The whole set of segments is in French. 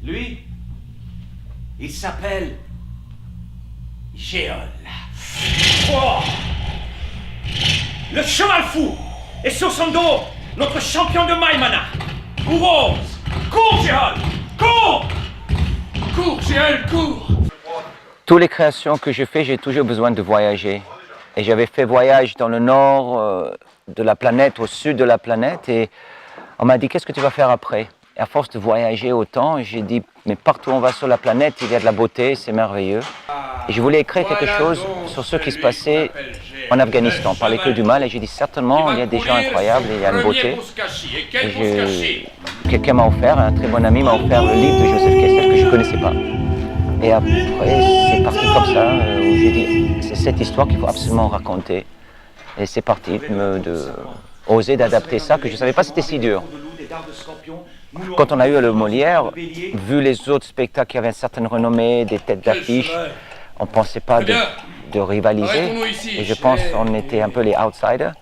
Lui, il s'appelle Géol. Oh, le cheval fou! Et sur son dos, notre champion de Maïmana. Cours, cours, Géol! Cours! Cours, Géol, cours! Toutes les créations que je fais, j'ai toujours besoin de voyager. Et j'avais fait voyage dans le nord de la planète, au sud de la planète, et on m'a dit, qu'est-ce que tu vas faire après? Et à force de voyager autant, j'ai dit, mais partout où on va sur la planète, il y a de la beauté, c'est merveilleux. Et je voulais écrire quelque chose sur ce qui se passait en Afghanistan, parler que du mal, et j'ai dit, certainement, il y a des gens incroyables, il y a une beauté. Quelqu'un m'a offert, un très bon ami m'a offert le livre de Joseph Kessel que je ne connaissais pas. Et après, c'est parti comme ça, où j'ai dit, c'est cette histoire qu'il faut absolument raconter. Et c'est parti oser d'adapter ça, que je ne savais pas que c'était si dur. Quand on a eu le Molière, vu les autres spectacles qui avaient une certaine renommée, des têtes d'affiche, on ne pensait pas de rivaliser. Et je pense qu'on était un peu les outsiders.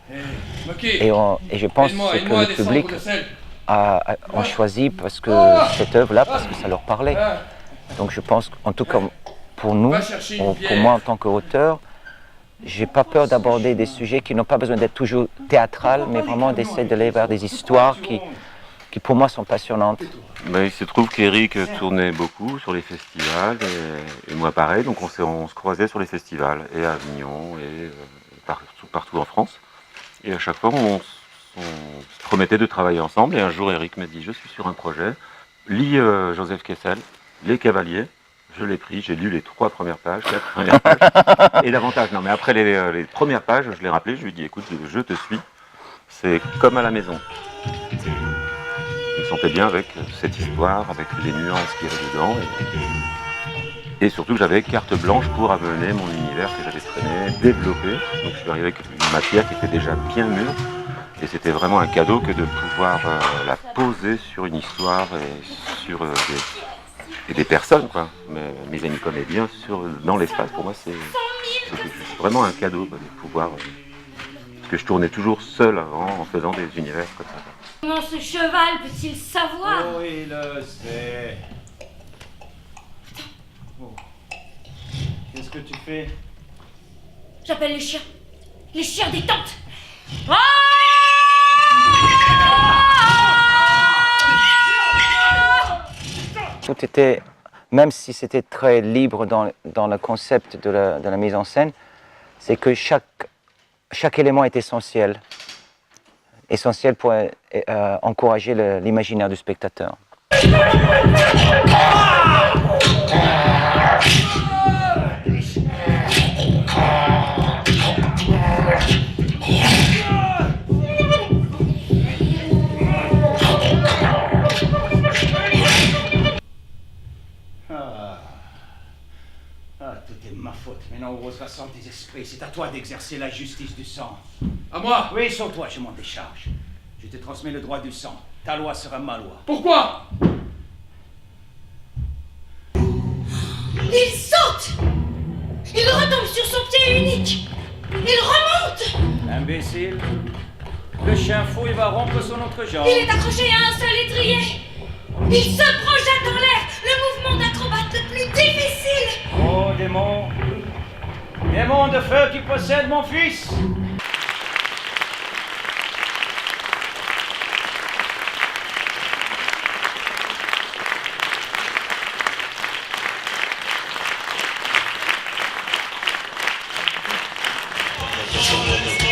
Et je pense que le public a choisi cette œuvre-là parce que ça leur parlait. Donc je pense qu'en tout cas pour nous, pour moi en tant qu'auteur, j'ai pas peur d'aborder des sujets qui n'ont pas besoin d'être toujours théâtrales, mais vraiment d'essayer d'aller vers des histoires qui pour moi sont passionnantes. Ben, il se trouve qu'Éric tournait beaucoup sur les festivals et moi pareil, donc on se croisait sur les festivals et à Avignon et partout en France. Et à chaque fois on se promettait de travailler ensemble et un jour Éric m'a dit je suis sur un projet, lis Joseph Kessel, Les Cavaliers. Je l'ai pris, j'ai lu les 3 premières pages, 4 premières pages, et davantage. Non, mais après les premières pages, je l'ai rappelé, je lui ai dit, écoute, je te suis, c'est comme à la maison. Je me sentais bien avec cette histoire, avec les nuances qu'il y avait dedans, et surtout que j'avais carte blanche pour amener mon univers que j'avais traîné, développé. Donc je suis arrivé avec une matière qui était déjà bien mûre, et c'était vraiment un cadeau que de pouvoir la poser sur une histoire et sur des personnes, quoi. Mes amis comédiens dans l'espace, pour moi, c'est vraiment un cadeau quoi, de pouvoir. Parce que je tournais toujours seul avant en faisant des univers comme ça. Comment ce cheval peut-il savoir? Oh, il le sait. Oh. Qu'est-ce que tu fais? J'appelle les chiens. Les chiens des tantes. Tout était, même si c'était très libre dans le concept de la mise en scène, c'est que chaque élément est essentiel. Essentiel pour encourager l'imaginaire du spectateur. Tout est ma faute. Maintenant, on rassemble tes esprits. C'est à toi d'exercer la justice du sang. À moi? Oui, sur toi, je m'en décharge. Je te transmets le droit du sang. Ta loi sera ma loi. Pourquoi? Il saute! Il retombe sur son pied unique! Il remonte! Imbécile. Le chien fou, il va rompre son autre jambe. Il est accroché à un seul étrier! Il se projette dans l'air! Le mouvement d'acrobate le plus difficile! Oh, démon! Démon de feu qui possède mon fils! Thank you.